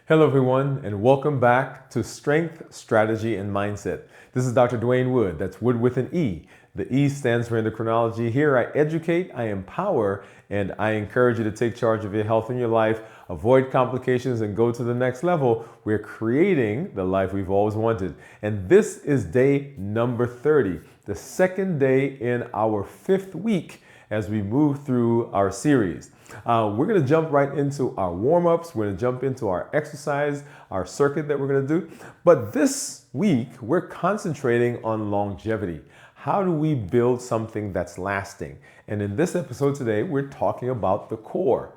Hello, everyone, and welcome back to Strength, Strategy, and Mindset. This is Dr. Dwain Woode. That's Wood with an E. The E stands for endocrinology. Here, I educate, I empower, and I encourage you to take charge of your health and your life, avoid complications, and go to the next level. We're creating the life we've always wanted. And this is day number 30, the second day in our 5th week as we move through our series. We're going to jump right into our warm-ups. We're going to jump into our exercise, our circuit that we're going to do. But this week, we're concentrating on longevity. How do we build something that's lasting? And in this episode today, we're talking about the core.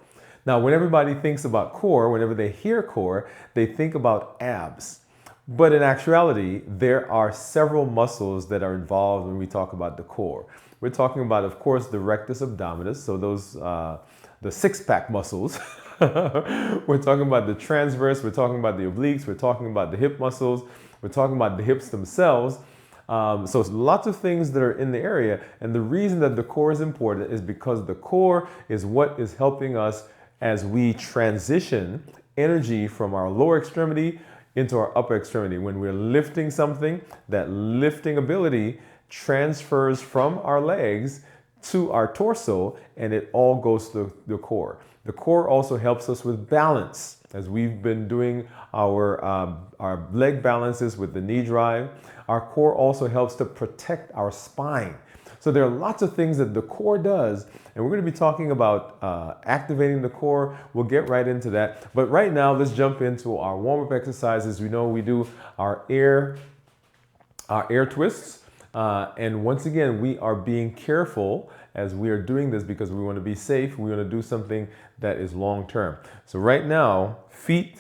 Now, when everybody thinks about core, whenever they hear core, they think about abs. But in actuality, there are several muscles that are involved when we talk about the core. We're talking about, of course, the rectus abdominis, so those the six-pack muscles. We're talking about the transverse, we're talking about the obliques, we're talking about the hip muscles, we're talking about the hips themselves. So lots of things that are in the area. And the reason that the core is important is because the core is what is helping us as we transition energy from our lower extremity into our upper extremity. When we're lifting something, that lifting ability transfers from our legs to our torso, and it all goes to the core. The core also helps us with balance, as we've been doing our leg balances with the knee drive. Our core also helps to protect our spine. So there are lots of things that the core does, and we're going to be talking about activating the core. We'll get right into that. But right now, let's jump into our warm-up exercises. We know we do our air twists. And once again, we are being careful as we are doing this because we want to be safe. We want to do something that is long term. So right now, feet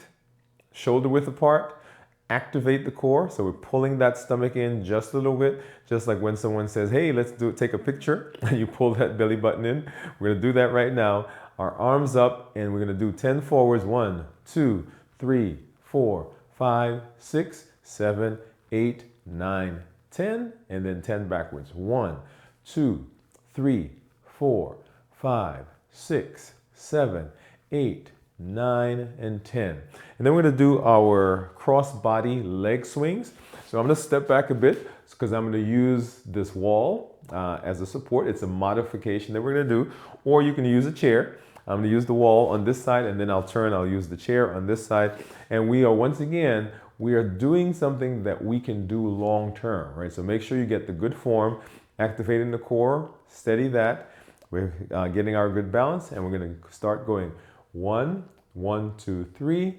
shoulder width apart, activate the core. So we're pulling that stomach in just a little bit, just like when someone says, hey, let's take a picture, and you pull that belly button in. We're going to do that right now. Our arms up, and we're going to do 10 forwards. 1, 2, 3, 4, 5, 6, 7, 8, 9, 10, and then 10 backwards. 1, 2, 3, 4, 5, 6, 7, 8, 9, and 10. And then we're going to do our cross body leg swings. So I'm going to step back a bit because I'm going to use this wall as a support. It's a modification that we're going to do, or you can use a chair. I'm going to use the wall on this side, and then I'll use the chair on this side. And we are doing something that we can do long term, right? So make sure you get the good form, activating the core, steady that. We're getting our good balance, and we're going to start going 1, 1, 2, 3,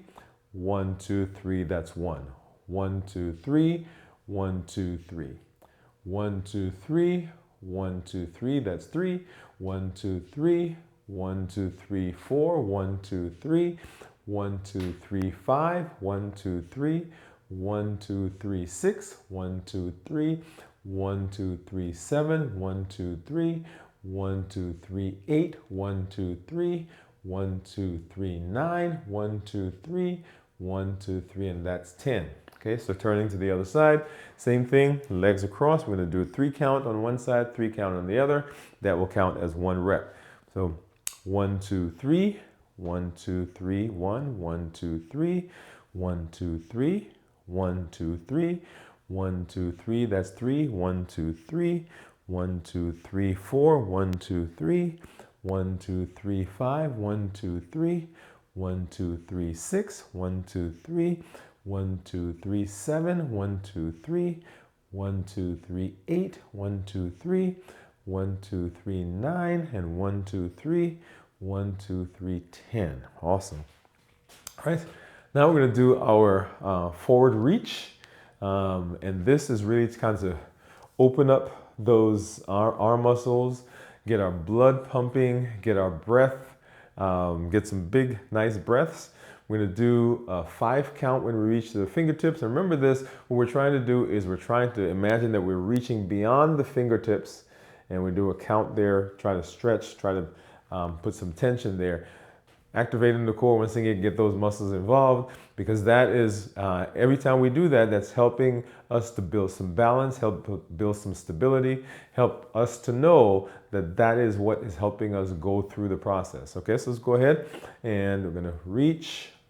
1, 2, 3. That's 1. 1, 2, 3, 1, 2, 3. 1, 2, 3, 1, 2, 3. That's 3. 1, 2, 3, 1, 2, 3, 4. 1, 2, 3. 1, 2, 3, 5, 1, 2, 3, 1, 2, 3, 6, 1, 2, 3, 1, 2, 3, 7, 1, 2, 3, 1, 2, 3, 8, 1, 2, 3, 1, 2, 3, 9, 1, 2, 3, 1, 2, 3, and that's 10. Okay, so turning to the other side, same thing, legs across. We're going to do a 3 count on one side, 3 count on the other. That will count as 1 rep. So 1, 2, 3. 1, 2, 3, 1, 1, 2, 3, 1, 2, 3, 1, 2, 3, 1, 2, 3, that's 3, 1, 2, 3, 1, 2, 3, 4, 1, 2, 3, 1, 2, 3, 5, 1, 2, 3, 1, 2, 3, 6, 1, 2, 3, 1, 2, 3, 7, 1, 2, 3, 1, 2, 3, 8, 1, 2, 3, 1, 2, 3, 9, and 1, 2, 3, 1, 2, 3, 10. Awesome. All right. Now we're going to do our forward reach. And this is really to kind of open up those arm muscles, get our blood pumping, get our breath, get some big, nice breaths. We're going to do a 5 count when we reach the fingertips. And remember this, what we're trying to do is we're trying to imagine that we're reaching beyond the fingertips, and we do a count there, try to stretch, try to put some tension there. Activating the core, once again, get those muscles involved, because that is, every time we do that, that's helping us to build some balance, help build some stability, help us to know that that is what is helping us go through the process. Okay, so let's go ahead and we're gonna reach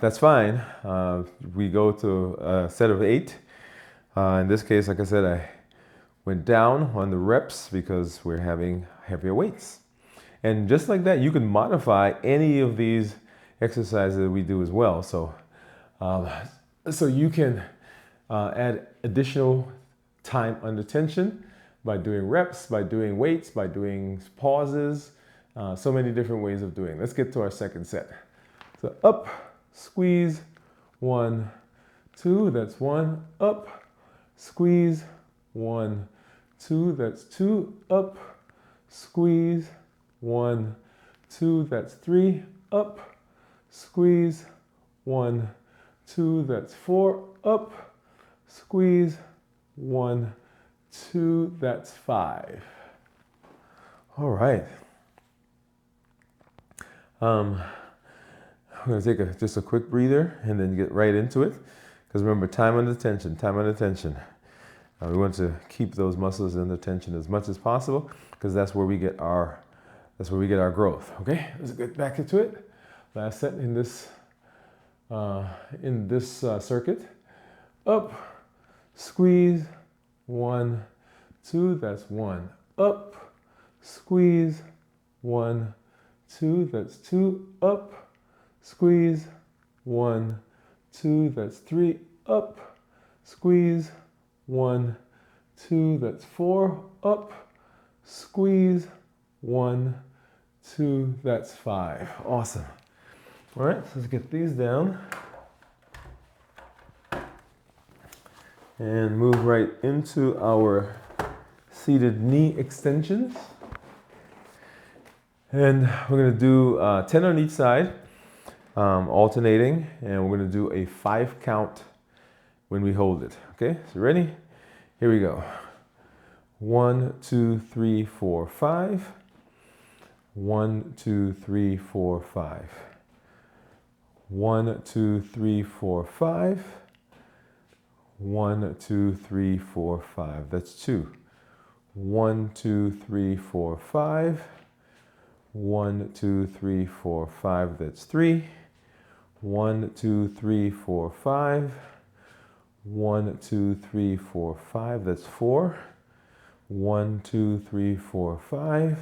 that's fine. We go to a set of 8. In this case, like I said, I went down on the reps because we're having heavier weights. And just like that, you can modify any of these exercises that we do as well. So you can add additional time under tension by doing reps, by doing weights, by doing pauses, so many different ways of doing it. Let's get to our second set. So up, squeeze, 1, 2, that's 1, up, squeeze, 1, 2, that's 2, up, squeeze, 1, 2, that's 3, up, squeeze, 1, 2, that's 4, up, squeeze, 1, 2, that's 5. All right. We're going to take just a quick breather and then get right into it. Because remember, time under tension, time under tension. We want to keep those muscles under tension as much as possible because that's where we get our growth. Okay, let's get back into it. Last set in this circuit. Up, squeeze, 1, 2, that's 1. Up, squeeze, 1, 2, that's 2. Up, squeeze, 1, 2, that's 3. Up, squeeze, 1, 2, that's 4. Up, squeeze, 1, 2, that's 5. Awesome. All right, so let's get these down and move right into our seated knee extensions. And we're going to do 10 on each side, alternating, and we're going to do a 5 count when we hold it. Okay, so ready? Here we go. 1, 2, 3, 4, 5. 1, 2, 3, 4, 5. 1, 2, 3, 4, 5. 1, 2, 3, 4, 5. That's 2. 1, 2, 3, 4, 5. 1, 2, 3, 4, 5. That's 3. 1, 2, 3, 4, 5. 1, 2, 3, 4, 5. That's 4. 1, 2, 3, 4, 5.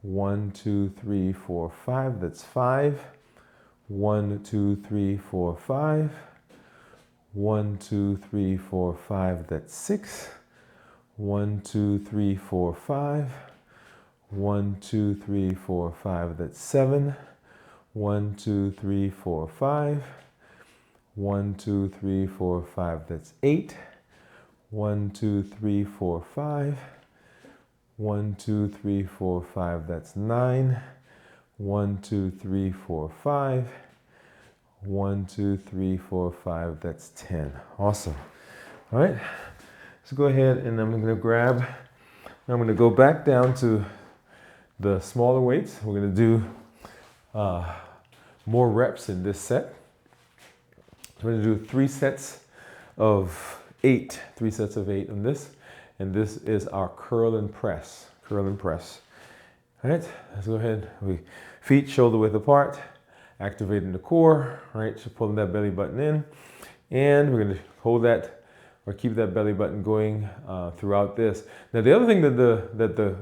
1, 2, 3, 4, 5. That's 5. 1, 2, 3, 4, 5. 1, 2, 3, 4, 5. That's 6. 1, 2, 3, 4, 5. 1, 2, 3, 4, 5. That's 7. 1, 2, 3, 4, 5. 1, 2, 3, 4, 5. That's 8. 1, 2, 3, 4, 5. 1, 2, 3, 4, 5. That's 9. 1, 2, 3, 4, 5. 1, 2, 3, 4, 5. That's 10. Awesome. All right. Let's go ahead and I'm going to go back down to the smaller weights. We're going to do more reps in this set. We're going to do 3 sets of 8. 3 sets of 8 on this. And this is our curl and press. Curl and press. All right, let's go ahead. Feet shoulder width apart, activating the core, right? So pulling that belly button in. And we're going to hold that or keep that belly button going throughout this. Now, the other thing that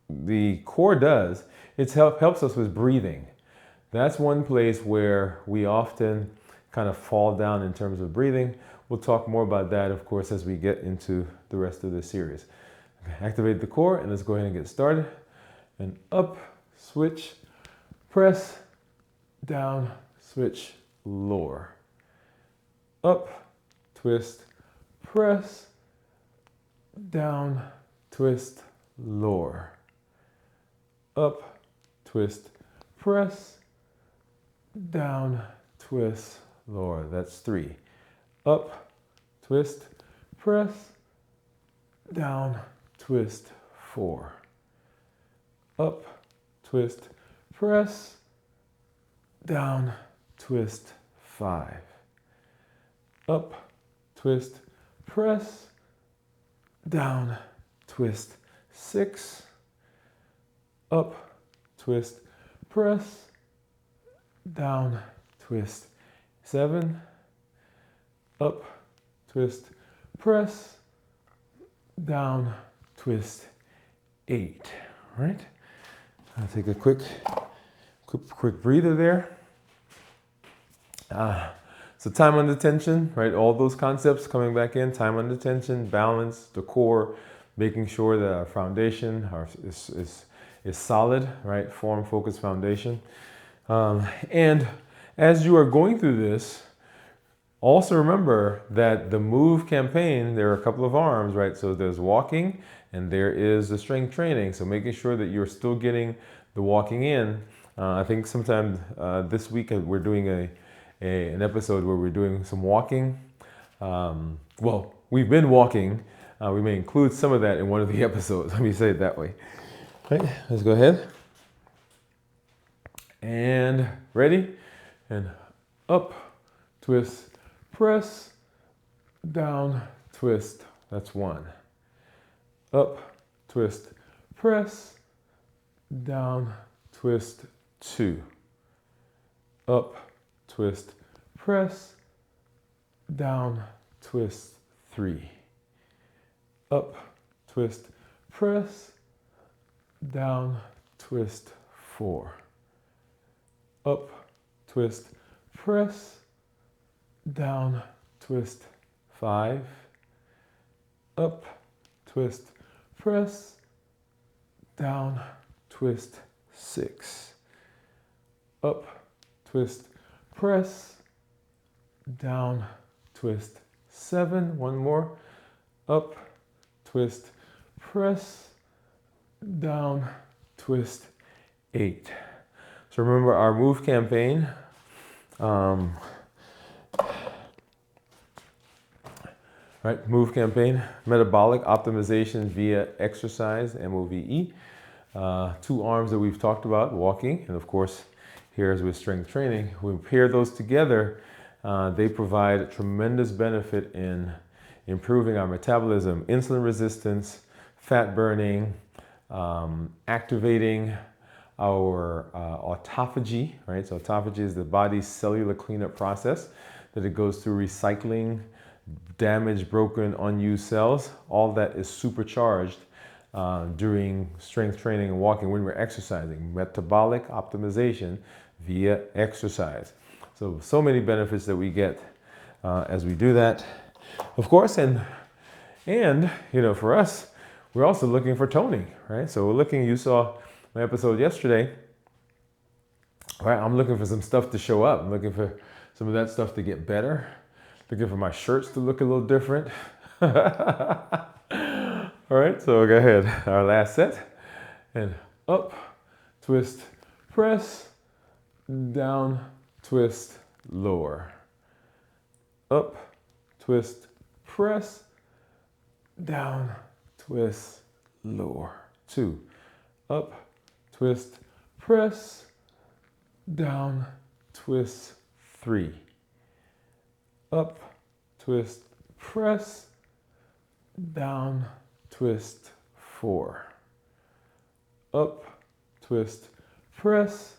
the core does, it helps us with breathing. That's one place where we often kind of fall down in terms of breathing. We'll talk more about that, of course, as we get into the rest of the series. Okay, activate the core, and let's go ahead and get started. And up, switch, press, down, switch, lower. Up, twist, press, down, twist, lower. Up, twist, press, down, twist, lower. That's 3. Up, twist, press, down, twist, 4. Up, twist, press, down, twist, 5. Up, twist, press, down, twist, 6. Up, twist, press, down, twist, 7, up, twist, press, down, twist, 8. All right. I'll take a quick breather there. So time under tension, right? All those concepts coming back in, time under tension, balance, the core, making sure that our foundation is solid, right? Form, focus, foundation. And as you are going through this, also remember that the move campaign, there are a couple of arms, right? So there's walking and there is the strength training. So making sure that you're still getting the walking in. I think sometime this week we're doing an episode where we're doing some walking. Well, we've been walking. We may include some of that in one of the episodes. Let me say it that way. All right, let's go ahead. And ready? And up, twist, press, down, twist. That's 1. Up, twist, press, down, twist, 2. Up, twist, press, down, twist, 3. Up, twist, press, down, twist, 4. Up, twist, press, down, twist, 5. Up, twist, press, down, twist, 6. Up, twist, press, down, twist, 7. One more. Up, twist, press, down, twist, 8. So remember our move campaign. Right, move campaign, metabolic optimization via exercise, MOVE. 2 arms that we've talked about, walking, and of course, here's with strength training. We pair those together. They provide a tremendous benefit in improving our metabolism, insulin resistance, fat burning, activating our autophagy, right? So autophagy is the body's cellular cleanup process that it goes through recycling damaged, broken, unused cells. All that is supercharged during strength training and walking when we're exercising. Metabolic optimization via exercise. So many benefits that we get as we do that. Of course, and you know, for us, we're also looking for toning, right? So we're looking, you saw my episode yesterday, right? I'm looking for some stuff to show up. I'm looking for some of that stuff to get better. Looking for my shirts to look a little different. All right, so go ahead. Our last set. And up, twist, press, down, twist, lower. Up, twist, press, down, twist, lower. 2. Up, twist, press, down, twist, 3. Up, twist, press, down, twist, 4. Up, twist, press,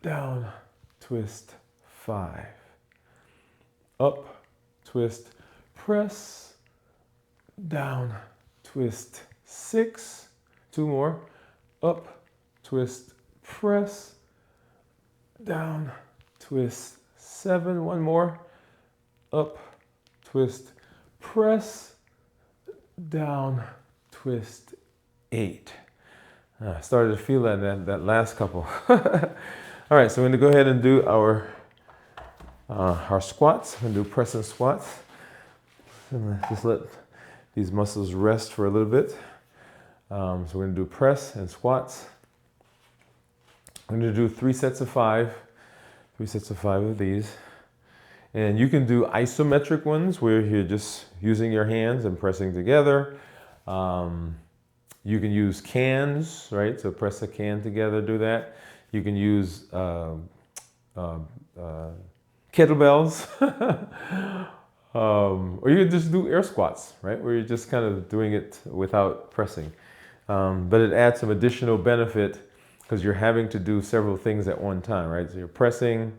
down, twist, 5. Up, twist, press, down, twist, 6. 2 more. Up, twist, press, down, twist, 7. 1 more. Up, twist, press, down, twist, 8. I started to feel that last couple. All right, so we're gonna go ahead and do our squats. We're gonna do press and squats. Just let these muscles rest for a little bit. So we're gonna do press and squats. I'm gonna do 3 sets of 5. 3 sets of 5 of these. And you can do isometric ones where you're just using your hands and pressing together. You can use cans, right? So press a can together, do that. You can use kettlebells. Or you can just do air squats, right? Where you're just kind of doing it without pressing. But it adds some additional benefit because you're having to do several things at one time, right? So you're pressing,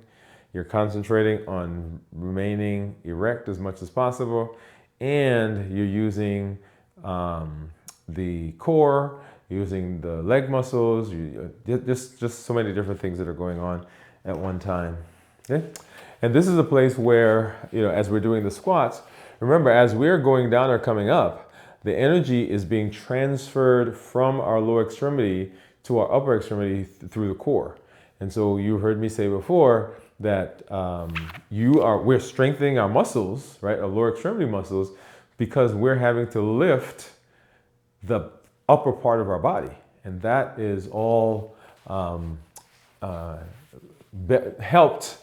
You're concentrating on remaining erect as much as possible, and you're using the core, using the leg muscles, just so many different things that are going on at one time. Okay? And this is a place where, as we're doing the squats, remember, as we're going down or coming up, the energy is being transferred from our lower extremity to our upper extremity through the core. And so you heard me say before that we're strengthening our muscles, right, our lower extremity muscles, because we're having to lift the upper part of our body. And that is all helped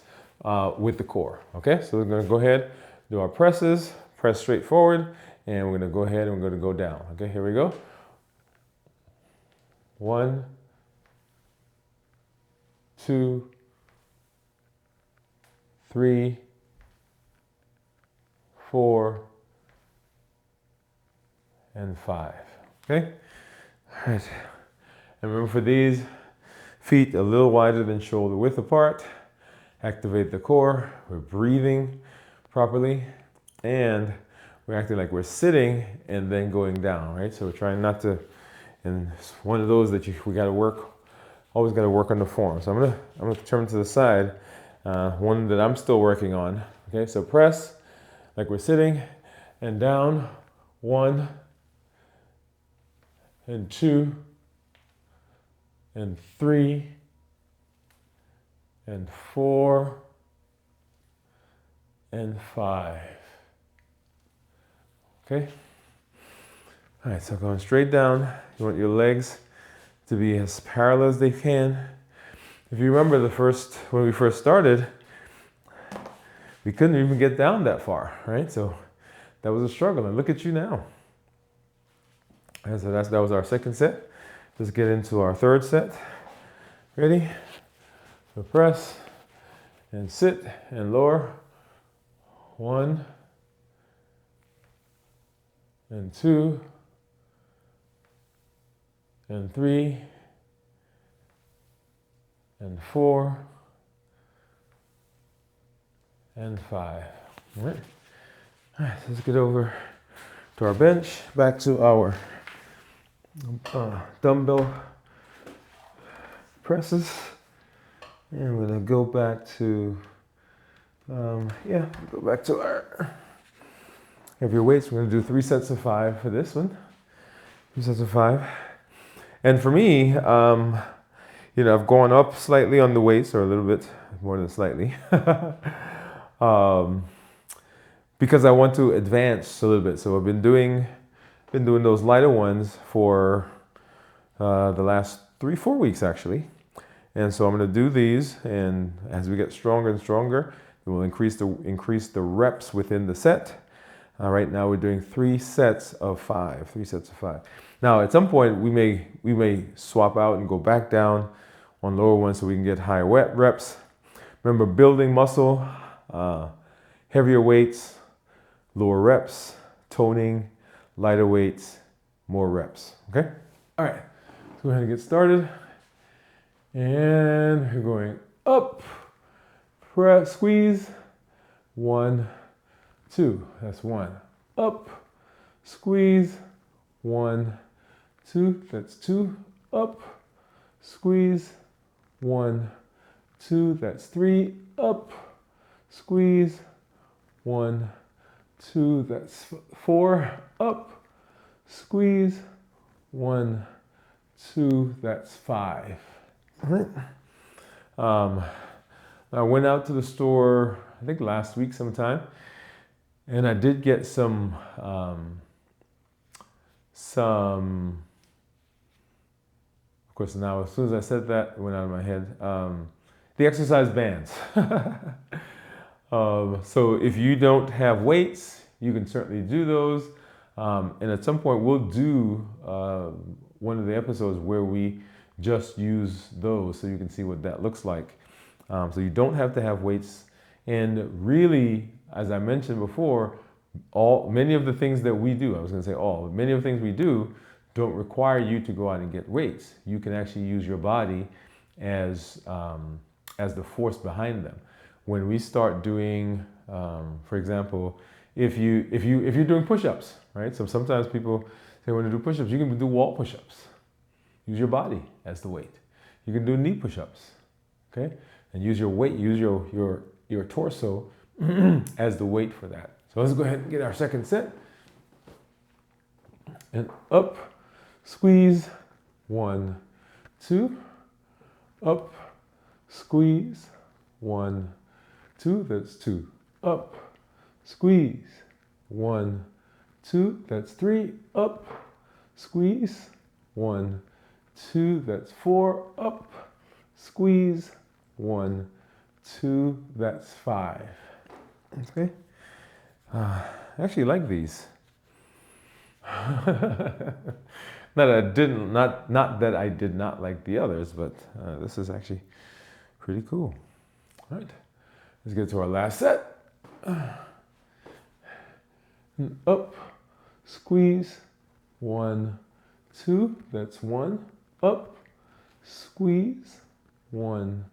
with the core. Okay, so we're going to go ahead, do our presses, press straight forward, and we're going to go ahead and we're going to go down. Okay, here we go. 1, 2, 3, 4, and 5. Okay? All right. And remember, for these, feet a little wider than shoulder width apart. Activate the core. We're breathing properly. And we're acting like we're sitting and then going down, right? So we're trying not to, and it's one of those that we got to work, always got to work on the form. So I'm gonna turn to the side, one that I'm still working on. Okay, so press like we're sitting and down. 1 and 2 and 3 and 4 and 5. Okay. All right, so going straight down. You want your legs to be as parallel as they can. If you remember when we first started, we couldn't even get down that far, right? So that was a struggle, and look at you now. And so that was our second set. Let's get into our third set. Ready? So press and sit and lower. 1 and 2 and 3 and 4 and 5. All right. All right, so let's get over to our bench, back to our dumbbell presses, and we're gonna go back to go back to our heavier weights. We're gonna do 3 sets of 5 for this one. 3 sets of 5. And for me, I've gone up slightly on the weights, or a little bit more than slightly, because I want to advance a little bit. So I've been doing those lighter ones for the last 3-4 weeks actually. And so I'm going to do these, and as we get stronger and stronger, it will increase the reps within the set. Right now we're doing 3 sets of 5. 3 sets of 5. Now at some point we may swap out and go back down on lower ones so we can get higher reps. Remember, building muscle, heavier weights, lower reps, toning, lighter weights, more reps. Okay? All right, let's go ahead and get started. And we're going up, press, squeeze. 1, 2. That's 1. Up, squeeze. 1, 2. That's 2. Up, squeeze. 1, 2. That's 3. Up, squeeze. 1, 2. That's 4. Up, squeeze. 1, 2. That's 5. All right. I went out to the store, I think last week sometime, and I did get some of course now as soon as I said that, it went out of my head, the exercise bands. So if you don't have weights, you can certainly do those. And at some point we'll do one of the episodes where we just use those so you can see what that looks like. So you don't have to have weights. And really, as I mentioned before, many of the things that we do, many of the things we do don't require you to go out and get weights. You can actually use your body as the force behind them. when we start doing, for example, if you're doing push-ups, right? So sometimes people say when you do push-ups, you can do wall push-ups. Use your body as the weight. You can do knee push-ups, okay? And use your weight, use your torso as the weight for that. So let's go ahead and get our second set. And up, squeeze, 1, 2, up, squeeze, 1, 2, that's 2, up, squeeze, 1, 2, that's 3, up, squeeze, 1, 2, that's 4, up, squeeze, 1, 2, that's 5. Okay. I actually like these. Not that I did not like the others, but this is actually pretty cool. All right, let's get to our last set. Up, squeeze, 1, 2, that's 1, up, squeeze, 1,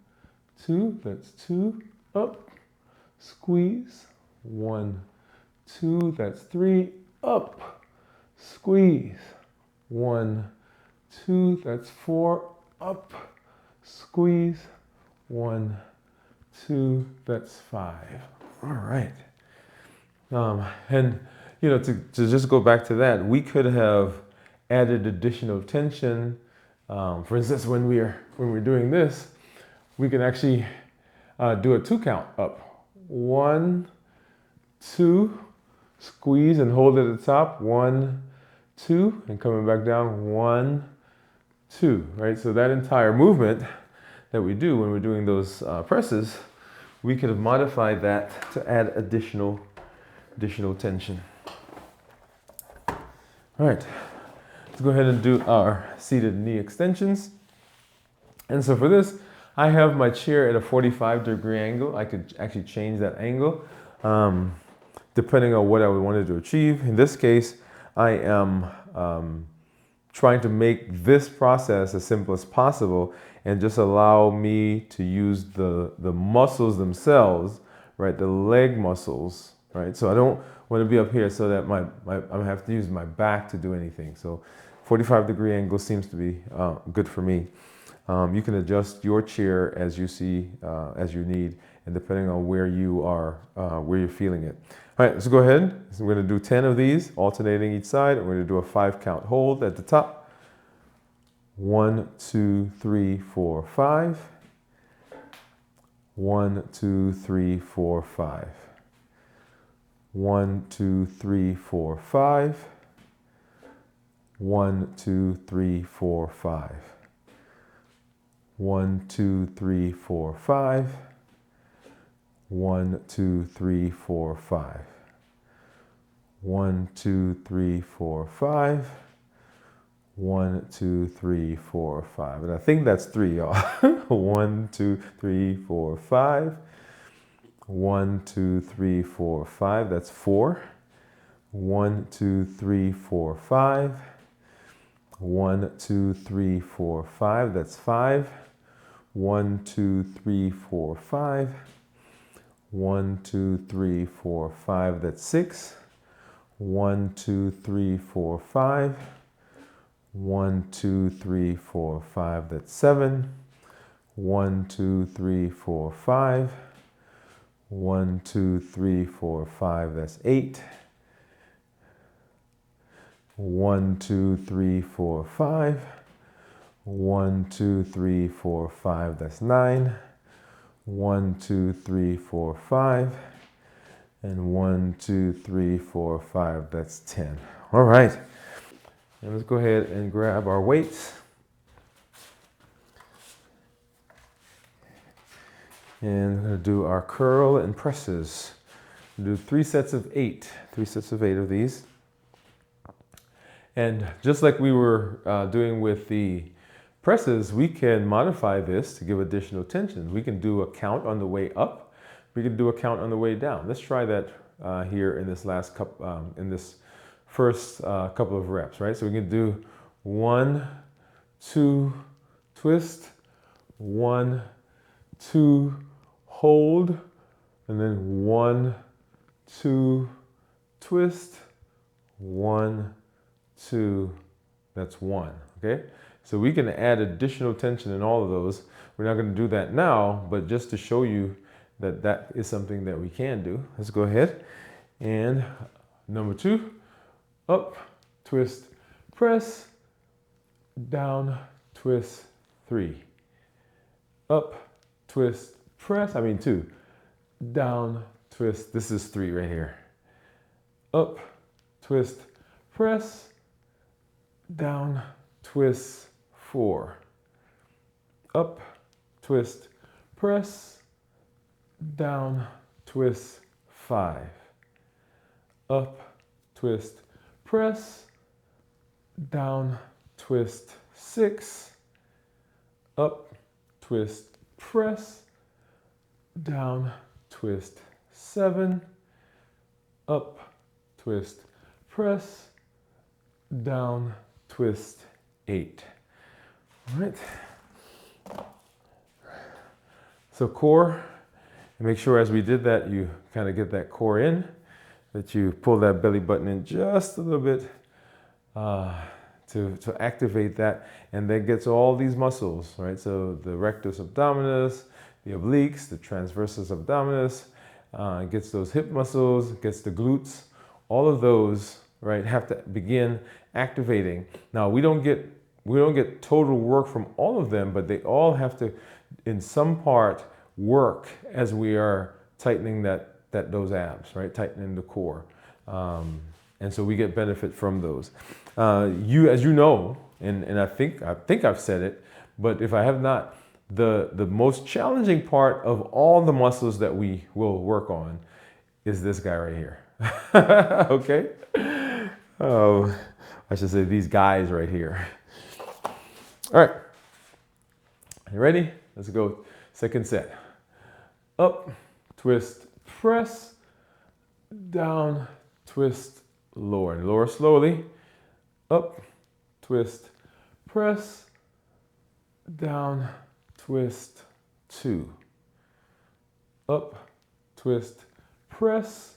2, that's 2, up, squeeze, 1, 2, that's 3, up, squeeze, 1, 2, that's 4, up, squeeze, 1, 2, that's 5. All right. And to just go back to that, we could have added additional tension. For instance, when we're doing this, we can actually do a 2 count up. 1, 2, squeeze and hold at the top. 1, 2, and coming back down. 1, 2. Right. So that entire movement that we do when we're doing those presses, we could have modified that to add additional tension. All right, let's go ahead and do our seated knee extensions. And so for this, I have my chair at a 45-degree angle. I could actually change that angle depending on what I wanted to achieve. In this case, I am trying to make this process as simple as possible and just allow me to use the muscles themselves, right? The leg muscles, right? So I don't want to be up here so that I have to use my back to do anything. So 45-degree angle seems to be good for me. You can adjust your chair as you see, as you need, and depending on where you are, where you're feeling it. All right, let's go ahead. So we're going to do 10 of these, alternating each side. We're going to do a 5-count hold at the top. 1, 2, 3, 4, 5. 1, 2, 3, 4, 5. 1, 2, 3, 4, 5. 1, 2, 3, 4, 5. 1, 2, 3, 4, 5. 1, 2, 3, 4, 5. 1, 2, 3, 4, 5. 1, 2, 3, 4, 5. And I think that's 3, y'all. 1, 2, 3, 4, 5. 1, 2, 3, 4, 5. That's 4. 1, 2, 3, 4, 5. 1, 2, 3, 4, 5. That's 5. 1, 2, 3, 4, 5. 1, 2, 3, 4, 5. That's 6. 1, 2, 3, 4, 5. 1, 2, 3, 4, 5. That's 7. 1, 2, 3, 4, 5. 1, 2, 3, 4, 5. That's 8. 1, 2, 3, 4, 5. 1, 2, 3, 4, 5. That's 9. 1, 2, 3, 4, 5. And 1, 2, 3, 4, 5. That's 10. All right. And let's go ahead and grab our weights. And we're going to do our curl and presses. We'll do 3 sets of 8. 3 sets of 8 of these. And just like we were doing with the presses, we can modify this to give additional tension. We can do a count on the way up. We can do a count on the way down. Let's try that here in this last first couple of reps, right? So we can do 1, 2, twist, 1, 2, hold, and then 1, 2, twist, 1, 2, that's 1, okay? So we can add additional tension in all of those. We're not going to do that now, but just to show you that that is something that we can do. Let's go ahead and number 2, up, twist, press, down, twist, 3, up, twist, press, 2, down, twist, this is 3 right here, up, twist, press, down, twist, 4, up, twist, press, down, twist, 5, up, twist, press, down, twist, 6, up, twist, press, down, twist, 7, up, twist, press, down, twist, 8. All right. So core, and make sure as we did that, you kind of get that core in, that you pull that belly button in just a little bit to activate that, and that gets all these muscles, right? So the rectus abdominis, the obliques, the transversus abdominis, gets those hip muscles, gets the glutes, all of those, right, have to begin activating. Now we don't get total work from all of them, but they all have to, in some part, work as we are tightening those abs, right, tightening the core, and so we get benefit from those. As you know, and I think I've said it, but if I have not, the most challenging part of all the muscles that we will work on is this guy right here. Okay? Oh, I should say these guys right here. All right. You ready? Let's go. Second set. Up, twist, press, down, twist, lower. And lower slowly. Up, twist, press, down, twist, 2. Up, twist, press,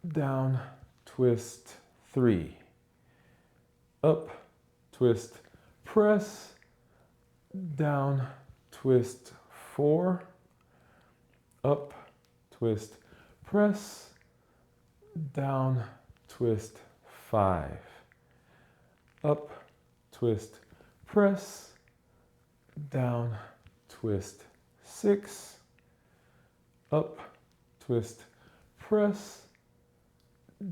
down, twist, 3. Up, twist, press, down, twist, 4. Up, twist, press, down, twist, 5. Up, twist, press, down, twist, 6. Up, twist, press,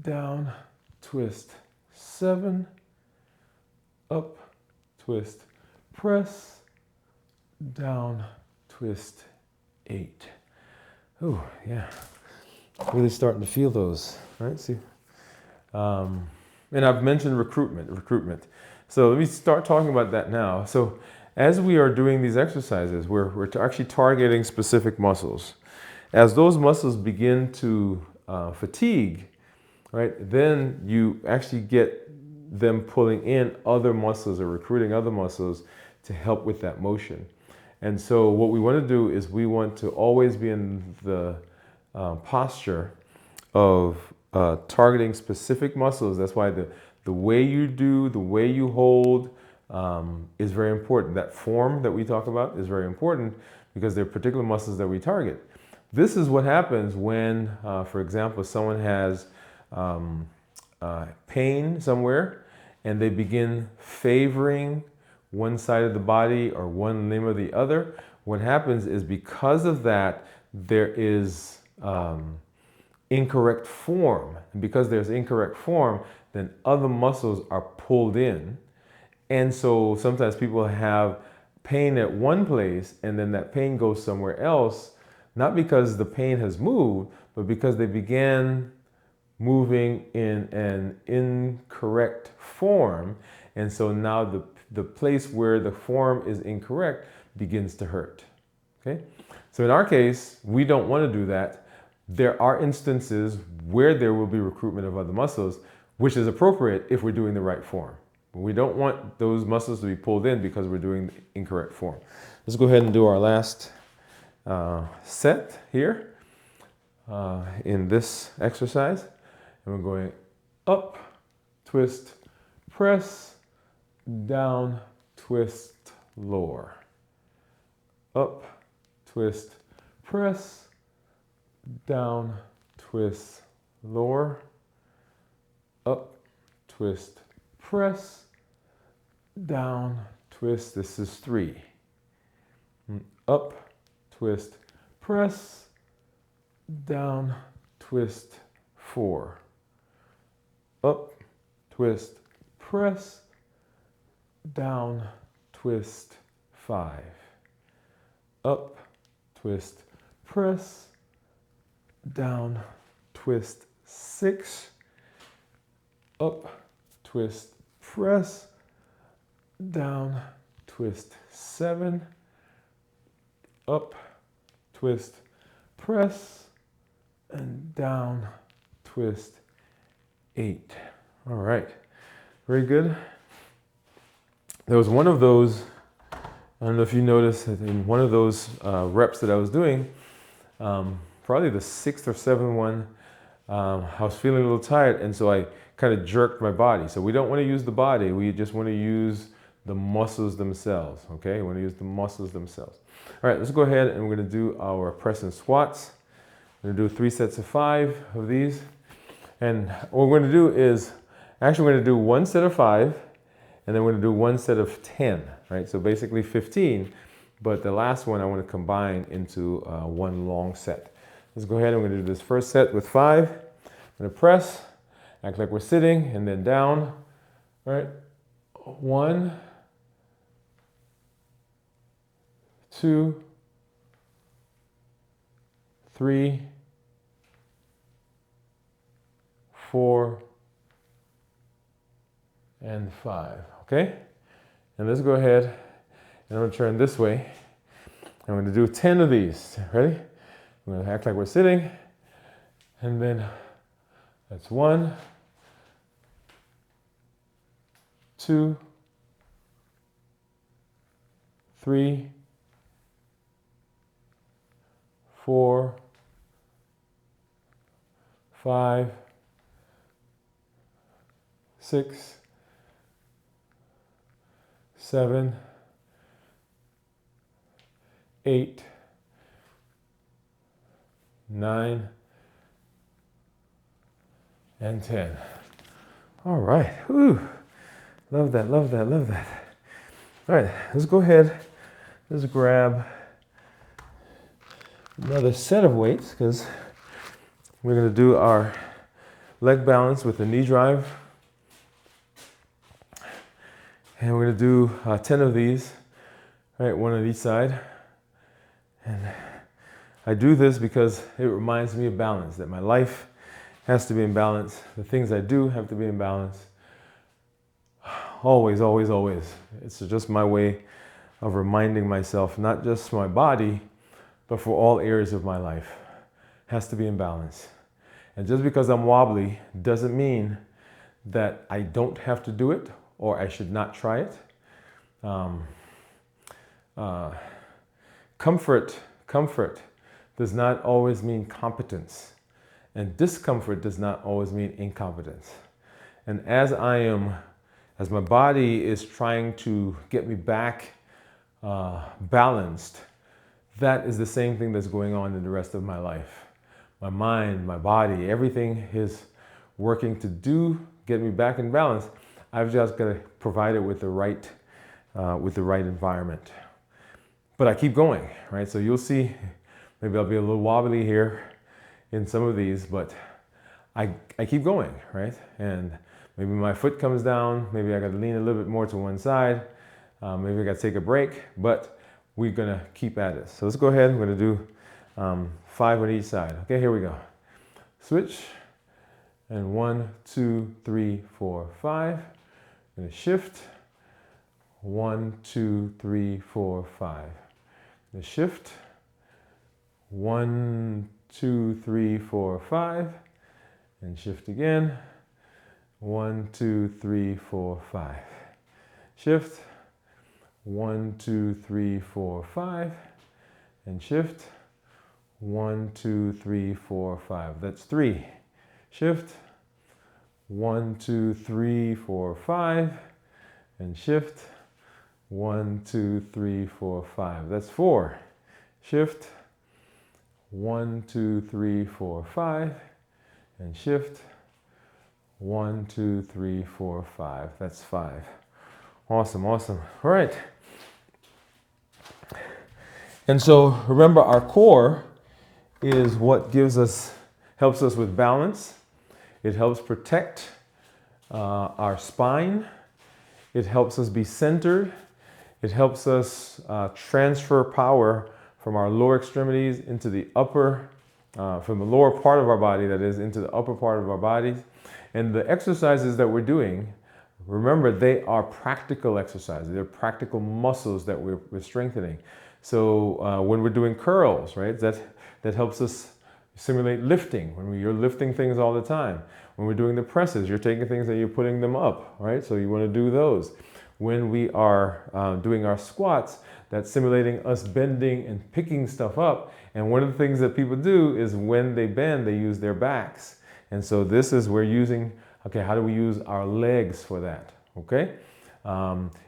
down, twist, 7. Up, twist, press, down, twist, 8. Oh, yeah. Really starting to feel those, right? See? And I've mentioned recruitment. So let me start talking about that now. So as we are doing these exercises, we're actually targeting specific muscles. As those muscles begin to fatigue, right, then you actually get them pulling in other muscles or recruiting other muscles to help with that motion. And so what we want to do is we want to always be in the posture of targeting specific muscles. That's why the way you do, the way you hold is very important. That form that we talk about is very important because there are particular muscles that we target. This is what happens when, for example, someone has pain somewhere and they begin favoring one side of the body or one limb or the other. What happens is because of that, there is incorrect form. And because there's incorrect form, then other muscles are pulled in. And so sometimes people have pain at one place and then that pain goes somewhere else, not because the pain has moved, but because they began moving in an incorrect form. And so now the place where the form is incorrect begins to hurt. Okay? So in our case, we don't want to do that. There are instances where there will be recruitment of other muscles, which is appropriate if we're doing the right form. We don't want those muscles to be pulled in because we're doing the incorrect form. Let's go ahead and do our last set here. in this exercise. And we're going up, twist, press, down, twist, lower. Up, twist, press, down, twist, lower. Up, twist, press, down, twist. This is 3. Up, twist, press, down, twist, 4. Up, twist, press, down, twist, 5. Up, twist, press, down, twist, 6. Up, twist, press, down, twist, 7. Up, twist, press, and down, twist, 8. All right, very good. There was one of those, I don't know if you noticed, that in one of those reps that I was doing, probably the 6th or 7th one, I was feeling a little tired, and so I kind of jerked my body. So we don't want to use the body, we just want to use the muscles themselves, okay? We want to use the muscles themselves. All right, let's go ahead and we're going to do our press and squats. We're going to do 3 sets of 5 of these. And what we're going to do is, actually we're going to do 1 set of 5, and then we're going to do 1 set of 10, right? So basically 15, but the last one I want to combine into one long set. Let's go ahead and we're going to do this first set with 5. I'm going to press, act like we're sitting, and then down. All right, 1, 2, 3, 4, and 5, okay? And let's go ahead, and I'm gonna turn this way. I'm gonna do 10 of these, ready? I'm gonna act like we're sitting, and then that's 1, 2, 3, 4, 5, 6, 7, 8, 9, and 10. All right. Whew. Love that, love that, love that. All right, let's go ahead. Let's grab another set of weights because we're going to do our leg balance with the knee drive. And we're going to do 10 of these, right, 1 on each side. And I do this because it reminds me of balance, that my life has to be in balance. The things I do have to be in balance. Always, always, always. It's just my way of reminding myself, not just for my body, but for all areas of my life. It has to be in balance. And just because I'm wobbly doesn't mean that I don't have to do it or I should not try it. Comfort does not always mean competence. And discomfort does not always mean incompetence. And as my body is trying to get me back balanced, that is the same thing that's going on in the rest of my life. My mind, my body, everything is working to get me back in balance. I've just got to provide it with the right environment. But I keep going, right? So you'll see, maybe I'll be a little wobbly here in some of these, but I keep going, right? And maybe my foot comes down, maybe I got to lean a little bit more to one side, maybe I got to take a break, but we're gonna keep at it. So let's go ahead, we're gonna do 5 on each side. Okay, here we go. Switch, and 1, 2, 3, 4, 5. Gonna shift, 1, 2, 3, 4, 5. Gonna shift, 1, 2, 3, 4, 5. And shift again, 1, 2, 3, 4, 5. Shift, 1, 2, 3, 4, 5. And shift, 1, 2, 3, 4, 5. That's 3. Shift. 1, 2, 3, 4, 5. And shift. 1, 2, 3, 4, 5. That's 4. Shift. 1, 2, 3, 4, 5. And shift. 1, 2, 3, 4, 5. That's 5. Awesome, awesome. All right. And so remember, our core is what helps us with balance. It helps protect our spine. It helps us be centered. It helps us transfer power from our lower extremities into the upper, from the lower part of our body, that is, into the upper part of our bodies. And the exercises that we're doing, remember, they are practical exercises. They're practical muscles that we're strengthening. So when we're doing curls, right, that helps us simulate lifting. When you're lifting things all the time. When we're doing the presses, you're taking things and you're putting them up, right? So you want to do those. When we are doing our squats, that's simulating us bending and picking stuff up. And one of the things that people do is when they bend, they use their backs. And so this is, we're using, okay, how do we use our legs for that, okay?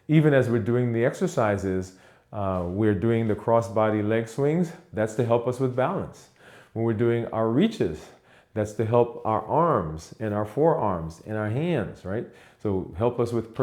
Even as we're doing the exercises, we're doing the cross-body leg swings. That's to help us with balance. When we're doing our reaches, that's to help our arms and our forearms and our hands, right? So help us with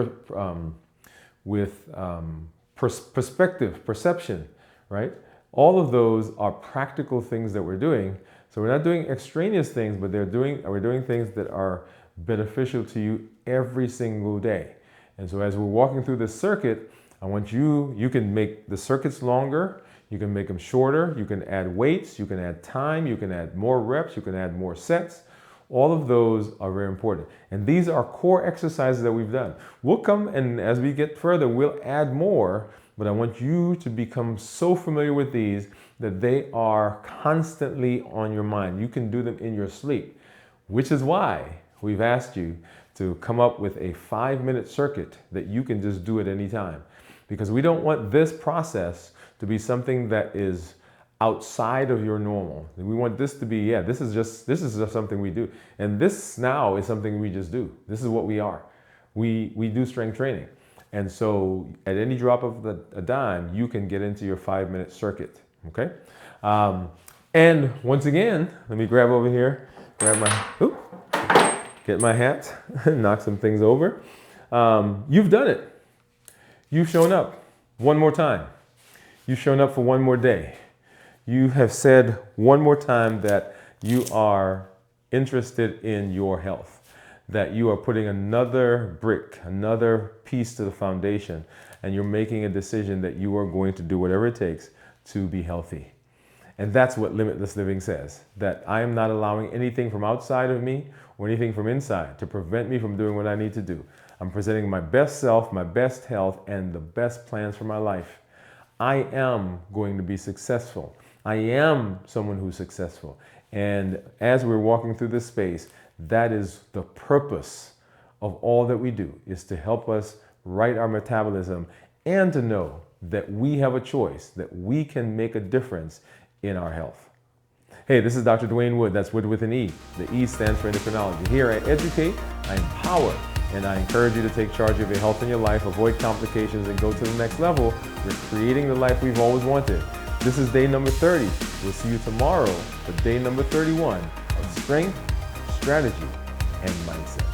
perspective, perception, right? All of those are practical things that we're doing. So we're not doing extraneous things, but we're doing things that are beneficial to you every single day. And so as we're walking through this circuit, I want you can make the circuits longer, you can make them shorter, you can add weights, you can add time, you can add more reps, you can add more sets. All of those are very important. And these are core exercises that we've done. We'll come, and as we get further, we'll add more, but I want you to become so familiar with these that they are constantly on your mind. You can do them in your sleep, which is why we've asked you to come up with a 5-minute circuit that you can just do at any time. Because we don't want this process to be something that is outside of your normal. We want this to be, this is just something we do. And this now is something we just do. This is what we are. We do strength training. And so at any drop of a dime, you can get into your 5-minute circuit, okay? And once again, let me grab over here, get my hat, knock some things over. You've done it. You've shown up one more time. You've shown up for one more day. You have said one more time that you are interested in your health, that you are putting another brick, another piece to the foundation, and you're making a decision that you are going to do whatever it takes to be healthy. And that's what Limitless Living says, that I am not allowing anything from outside of me or anything from inside to prevent me from doing what I need to do. I'm presenting my best self, my best health, and the best plans for my life. I am going to be successful. I am someone who's successful. And as we're walking through this space, that is the purpose of all that we do, is to help us right our metabolism and to know that we have a choice, that we can make a difference in our health. Hey, this is Dr. Dwain Woode. That's Woode with an E. The E stands for endocrinology. Here I educate, I empower, and I encourage you to take charge of your health and your life, avoid complications, and go to the next level. We're creating the life we've always wanted. This is day number 30. We'll see you tomorrow for day number 31 of Strength, Strategy, and Mindset.